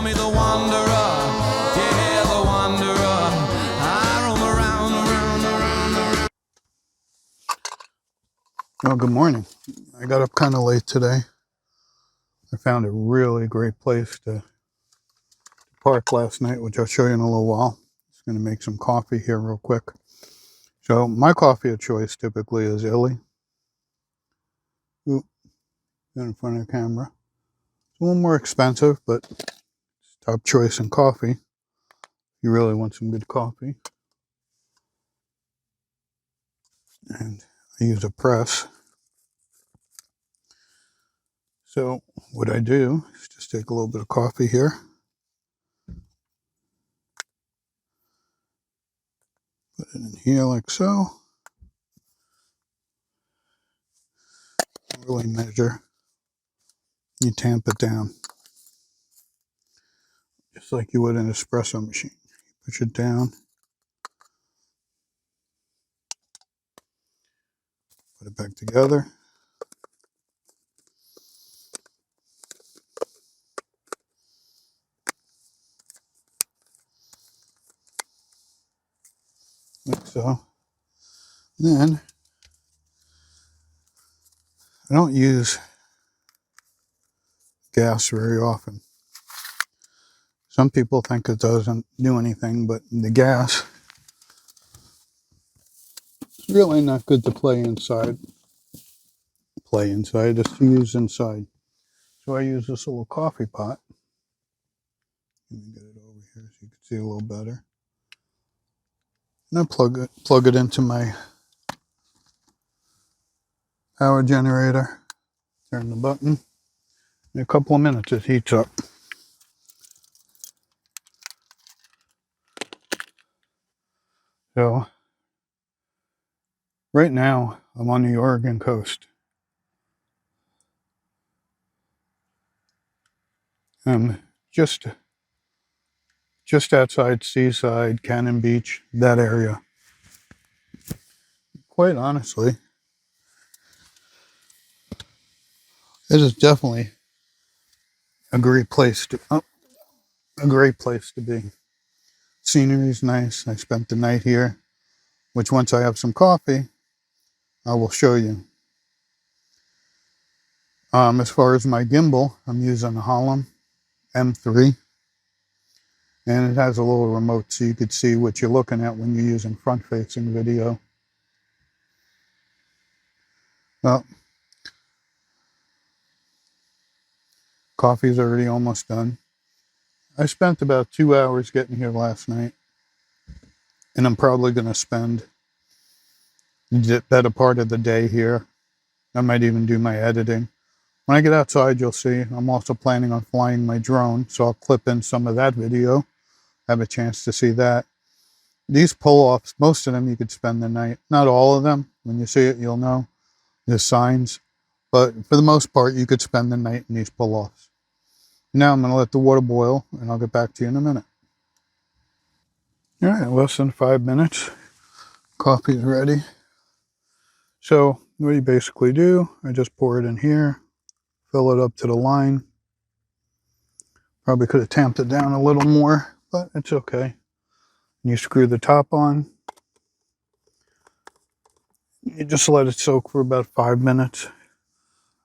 me the wanderer, yeah, the wanderer. I roam around. Oh, good morning. I got up kind of late today. I found a really great place to park last night, which I'll show you in a little while. Just going to make some coffee here real quick. So my coffee of choice typically is Illy. Ooh, in front of the camera. It's a little more expensive, but it's top choice in coffee. You really want some good coffee. And I use a press. So what I do is just take a little bit of coffee here. Put it in here like so. Really measure. You tamp it down. Just like you would an espresso machine. Push it down. Put it back together. Like so. Then, I don't use gas very often. Some people think it doesn't do anything, but the gas is really not good to play inside. It's to use inside. So I use this little coffee pot. Let me get it over here so you can see a little better. And I plug it into my power generator. Turn the button. In a couple of minutes it heats up. So right now I'm on the Oregon coast. I'm just outside Seaside, Cannon Beach, that area. Quite honestly, it is definitely a great place to be. Scenery's nice. I spent the night here, which once I have some coffee, I will show you. As far as my gimbal, I'm using a Holland M3, and it has a little remote so you could see what you're looking at when you're using front-facing video. Well, coffee's already almost done. I spent about 2 hours getting here last night, and I'm probably going to spend the better part of the day here. I might even do my editing. When I get outside, you'll see I'm also planning on flying my drone, so I'll clip in some of that video. Have a chance to see that. These pull-offs, most of them you could spend the night. Not all of them. When you see it, you'll know. There's signs. But for the most part, you could spend the night in these pull-offs. Now I'm going to let the water boil, and I'll get back to you in a minute. All right, less than 5 minutes. Coffee's ready. So what you basically do, I just pour it in here, fill it up to the line. Probably could have tamped it down a little more, but it's okay. You screw the top on. You just let it soak for about 5 minutes.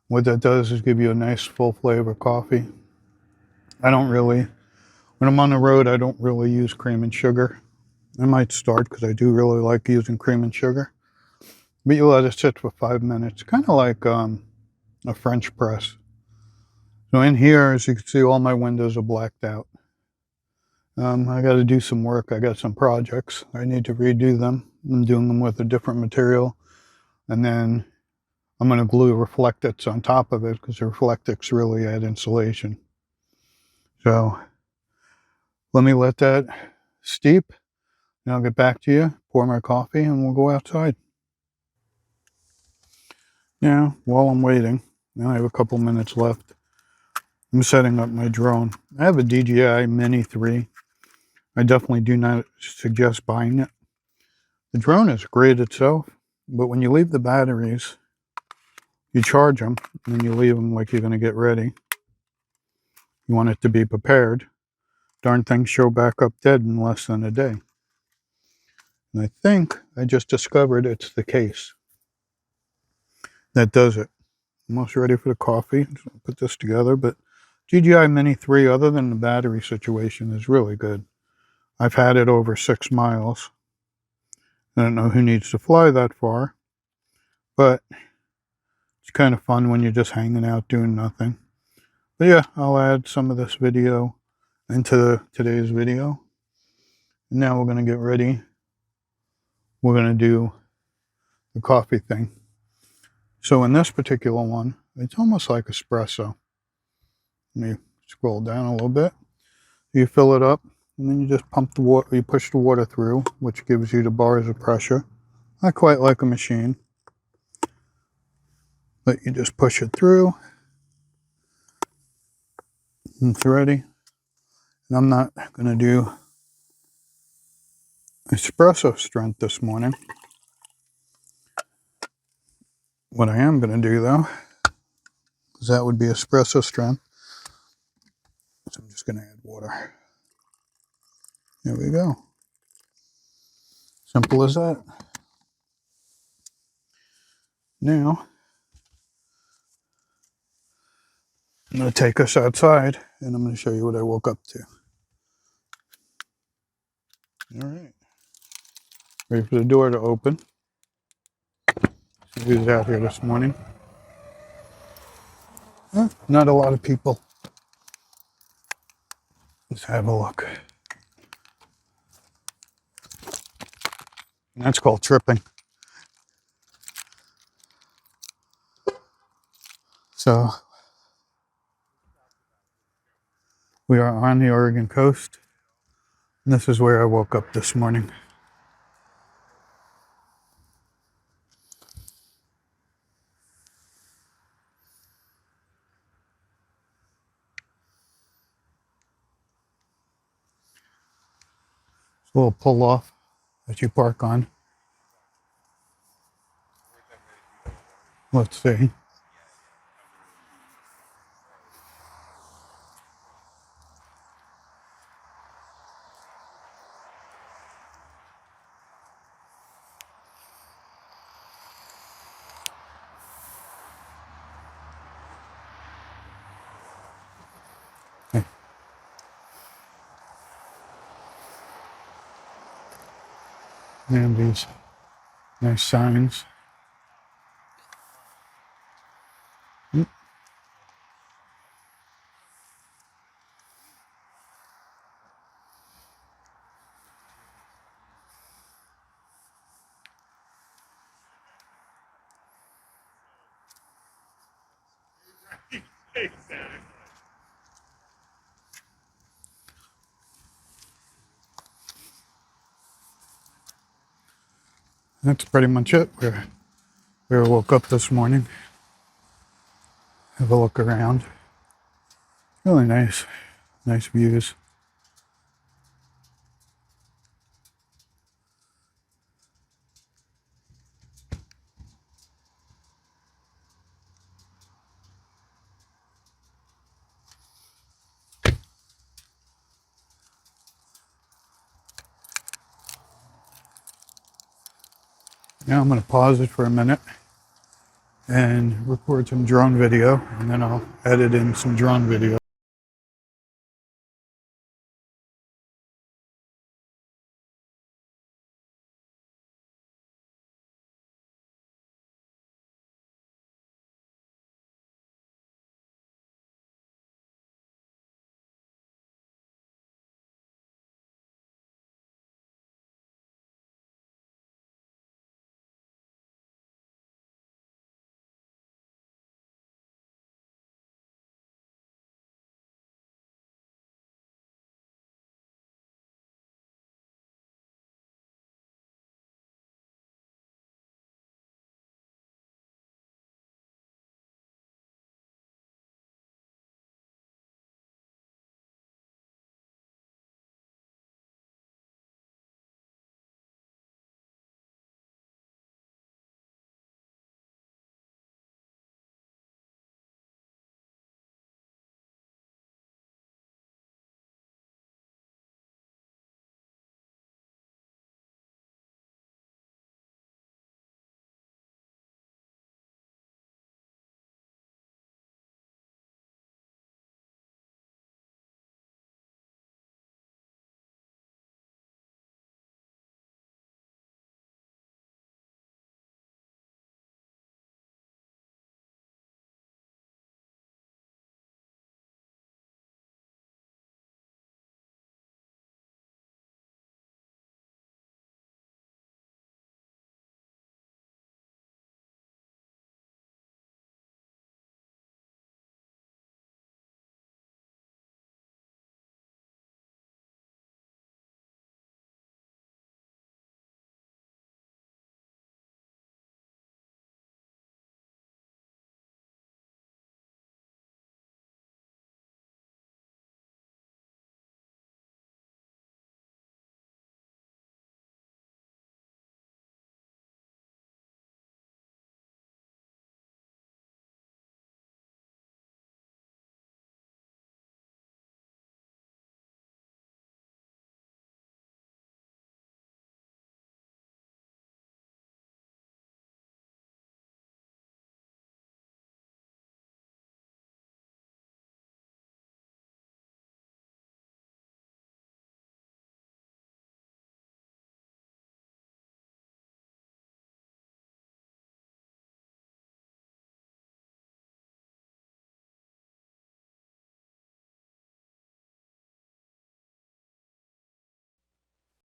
What that does is give you a nice full flavor coffee. When I'm on the road, I don't really use cream and sugar. I might start because I do really like using cream and sugar. But you let it sit for 5 minutes, kind of like a French press. So in here, as you can see, all my windows are blacked out. I got to do some work. I got some projects. I need to redo them. I'm doing them with a different material. And then I'm going to glue reflectix on top of it because the reflectix really add insulation. So let me let that steep. And I'll get back to you, pour my coffee, and we'll go outside. Now, while I'm waiting, now I have a couple minutes left. I'm setting up my drone. I have a DJI Mini 3. I definitely do not suggest buying it. The drone is great itself, but when you leave the batteries, you charge them, and then you leave them like you're going to get ready. You want it to be prepared. darn things show back up dead in less than a day. And I think I just discovered it's the case that does it. Almost ready for the coffee. Just put this together, but GGI Mini 3, other than the battery situation, is really good. I've had it over 6 miles. I don't know who needs to fly that far, but it's kind of fun when you're just hanging out doing nothing. But yeah, I'll add some of this video into today's video. And now we're going to get ready. We're going to do the coffee thing. So in this particular one, it's almost like espresso. Let me scroll down a little bit. You fill it up, and then you just pump the water, you push the water through, which gives you the bars of pressure. Not quite like a machine, but you just push it through, and it's ready. And I'm not going to do espresso strength this morning. What I am going to do, though, is that would be espresso strength. So I'm just going to add water. There we go. Simple as that. Now, I'm going to take us outside, and I'm going to show you what I woke up to. All right. Ready for the door to open. See who's out here this morning. Not a lot of people. Let's have a look. And that's called tripping. So, we are on the Oregon coast. And this is where I woke up this morning. It's a little pull off that you park on. Let's see. Okay. And these nice signs. That's pretty much it. Where I woke up this morning. Have a look around. Really nice. Nice views. Now I'm going to pause it for a minute and record some drone video, and then I'll edit in some drone video.